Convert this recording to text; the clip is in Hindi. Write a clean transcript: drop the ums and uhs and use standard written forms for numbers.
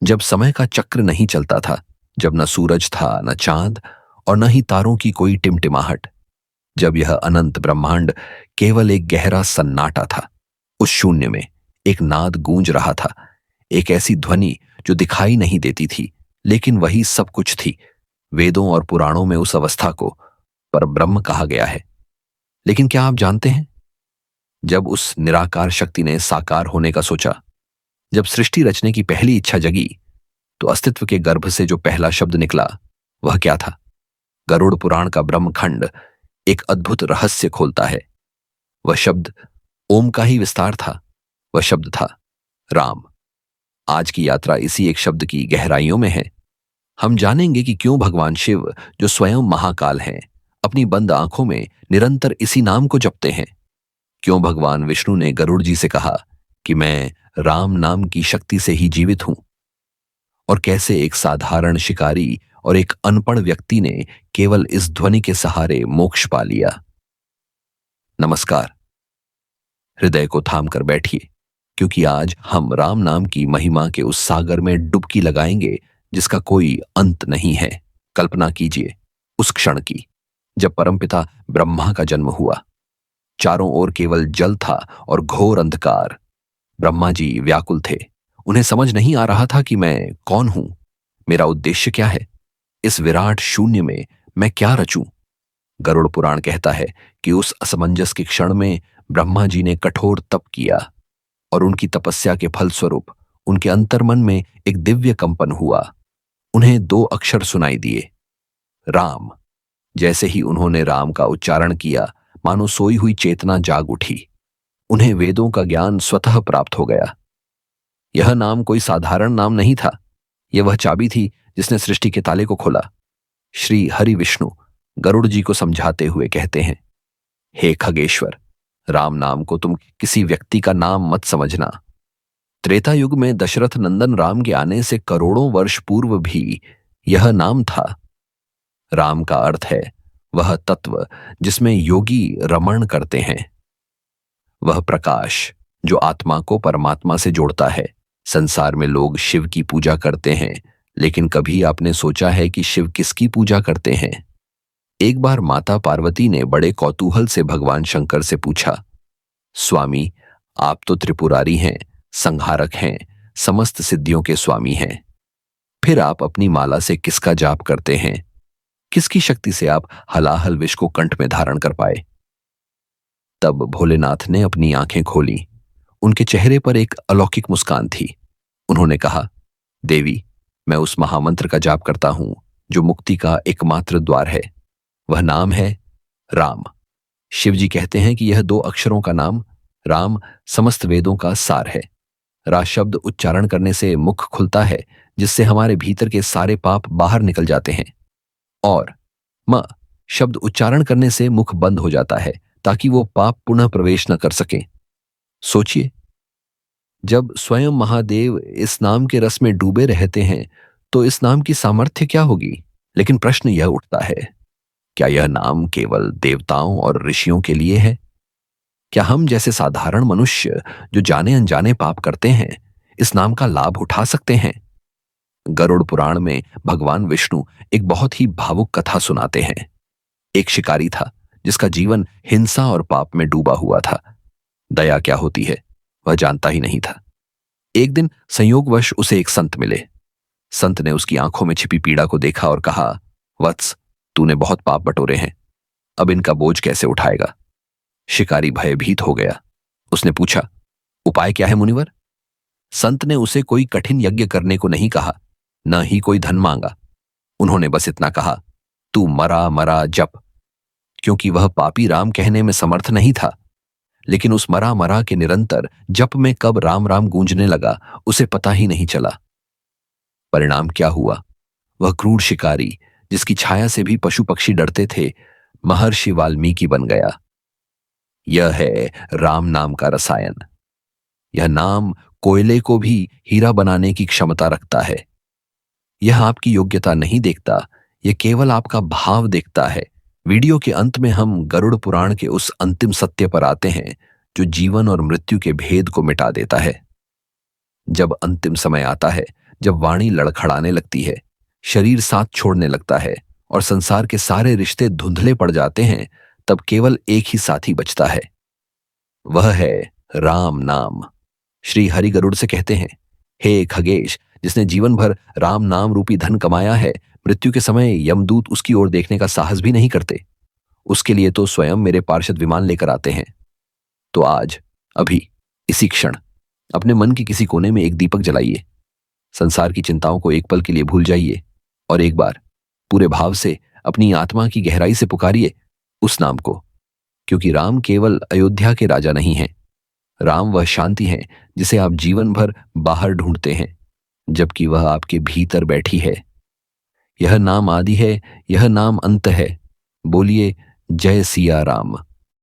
जब समय का चक्र नहीं चलता था, जब न सूरज था न चांद और न ही तारों की कोई टिमटिमाहट, जब यह अनंत ब्रह्मांड केवल एक गहरा सन्नाटा था। उस शून्य में एक नाद गूंज रहा था, एक ऐसी ध्वनि जो दिखाई नहीं देती थी लेकिन वही सब कुछ थी। वेदों और पुराणों में उस अवस्था को परब्रह्म कहा गया है। लेकिन क्या आप जानते हैं, जब उस निराकार शक्ति ने साकार होने का सोचा, जब सृष्टि रचने की पहली इच्छा जगी, तो अस्तित्व के गर्भ से जो पहला शब्द निकला वह क्या था? गरुड़ पुराण का ब्रह्मखंड एक अद्भुत रहस्य खोलता है। वह शब्द ओम का ही विस्तार था। वह शब्द था राम। आज की यात्रा इसी एक शब्द की गहराइयों में है। हम जानेंगे कि क्यों भगवान शिव, जो स्वयं महाकाल हैं, अपनी बंद आंखों में निरंतर इसी नाम को जपते हैं। क्यों भगवान विष्णु ने गरुड़ जी से कहा कि मैं राम नाम की शक्ति से ही जीवित हूं, और कैसे एक साधारण शिकारी और एक अनपढ़ व्यक्ति ने केवल इस ध्वनि के सहारे मोक्ष पा लिया। नमस्कार। हृदय को थाम कर बैठिए, क्योंकि आज हम राम नाम की महिमा के उस सागर में डुबकी लगाएंगे जिसका कोई अंत नहीं है। कल्पना कीजिए उस क्षण की जब परमपिता ब्रह्मा का जन्म हुआ। चारों ओर केवल जल था और घोर अंधकार। ब्रह्मा जी व्याकुल थे। उन्हें समझ नहीं आ रहा था कि मैं कौन हूं, मेरा उद्देश्य क्या है, इस विराट शून्य में मैं क्या रचूं। गरुड़ पुराण कहता है कि उस असमंजस के क्षण में ब्रह्मा जी ने कठोर तप किया, और उनकी तपस्या के फलस्वरूप उनके अंतर्मन में एक दिव्य कंपन हुआ। उन्हें दो अक्षर सुनाई दिए, राम। जैसे ही उन्होंने राम का उच्चारण किया, मानो सोई हुई चेतना जाग उठी। उन्हें वेदों का ज्ञान स्वतः प्राप्त हो गया। यह नाम कोई साधारण नाम नहीं था। यह वह चाबी थी जिसने सृष्टि के ताले को खोला। श्री हरि विष्णु गरुड़ जी को समझाते हुए कहते हैं, हे खगेश्वर, राम नाम को तुम किसी व्यक्ति का नाम मत समझना। त्रेता युग में दशरथ नंदन राम के आने से करोड़ों वर्ष पूर्व भी यह नाम था। राम का अर्थ है वह तत्व जिसमें योगी रमण करते हैं, वह प्रकाश जो आत्मा को परमात्मा से जोड़ता है। संसार में लोग शिव की पूजा करते हैं, लेकिन कभी आपने सोचा है कि शिव किसकी पूजा करते हैं? एक बार माता पार्वती ने बड़े कौतूहल से भगवान शंकर से पूछा, स्वामी, आप तो त्रिपुरारी हैं, संहारक हैं, समस्त सिद्धियों के स्वामी हैं, फिर आप अपनी माला से किसका जाप करते हैं? किसकी शक्ति से आप हलाहल विष को कंठ में धारण कर पाए? तब भोलेनाथ ने अपनी आंखें खोली। उनके चेहरे पर एक अलौकिक मुस्कान थी। उन्होंने कहा, देवी, मैं उस महामंत्र का जाप करता हूं जो मुक्ति का एकमात्र द्वार है। वह नाम है राम। शिवजी कहते हैं कि यह दो अक्षरों का नाम राम समस्त वेदों का सार है। रा शब्द उच्चारण करने से मुख खुलता है, जिससे हमारे भीतर के सारे पाप बाहर निकल जाते हैं, और म शब्द उच्चारण करने से मुख बंद हो जाता है ताकि वो पाप पुनः प्रवेश न कर सके। सोचिए, जब स्वयं महादेव इस नाम के रस में डूबे रहते हैं तो इस नाम की सामर्थ्य क्या होगी? लेकिन प्रश्न यह उठता है, क्या यह नाम केवल देवताओं और ऋषियों के लिए है? क्या हम जैसे साधारण मनुष्य जो जाने अनजाने पाप करते हैं इस नाम का लाभ उठा सकते हैं? गरुड़ पुराण में भगवान विष्णु एक बहुत ही भावुक कथा सुनाते हैं। एक शिकारी था जिसका जीवन हिंसा और पाप में डूबा हुआ था। दया क्या होती है वह जानता ही नहीं था। एक दिन संयोगवश उसे एक संत मिले। संत ने उसकी आंखों में छिपी पीड़ा को देखा और कहा, वत्स, तूने बहुत पाप बटोरे हैं, अब इनका बोझ कैसे उठाएगा? शिकारी भयभीत हो गया। उसने पूछा, उपाय क्या है मुनिवर? संत ने उसे कोई कठिन यज्ञ करने को नहीं कहा, न ही कोई धन मांगा। उन्होंने बस इतना कहा, तू मरा मरा जप। क्योंकि वह पापी राम कहने में समर्थ नहीं था, लेकिन उस मरा मरा के निरंतर जप में कब राम राम गूंजने लगा उसे पता ही नहीं चला। परिणाम क्या हुआ? वह क्रूर शिकारी, जिसकी छाया से भी पशु पक्षी डरते थे, महर्षि वाल्मीकि बन गया। यह है राम नाम का रसायन। यह नाम कोयले को भी हीरा बनाने की क्षमता रखता है। यह आपकी योग्यता नहीं देखता, यह केवल आपका भाव देखता है। वीडियो के अंत में हम गरुड़ पुराण के उस अंतिम सत्य पर आते हैं जो जीवन और मृत्यु के भेद को मिटा देता है। जब अंतिम समय आता है, जब वाणी लड़खड़ाने लगती है, शरीर साथ छोड़ने लगता है और संसार के सारे रिश्ते धुंधले पड़ जाते हैं, तब केवल एक ही साथी बचता है। वह है राम नाम। श्री हरि गरुड़ से कहते हैं, हे खगेश, जिसने जीवन भर राम नाम रूपी धन कमाया है, मृत्यु के समय यमदूत उसकी ओर देखने का साहस भी नहीं करते। उसके लिए तो स्वयं मेरे पार्षद विमान लेकर आते हैं। तो आज, अभी, इसी क्षण अपने मन के किसी कोने में एक दीपक जलाइए, संसार की चिंताओं को एक पल के लिए भूल जाइए और एक बार पूरे भाव से अपनी आत्मा की गहराई से पुकारिए उस नाम को, क्योंकि राम केवल अयोध्या के राजा नहीं हैं। राम वह शांति है जिसे आप जीवन भर बाहर ढूंढते हैं, जबकि वह आपके भीतर बैठी है। यह नाम आदि है, यह नाम अंत है। बोलिए जय सिया राम।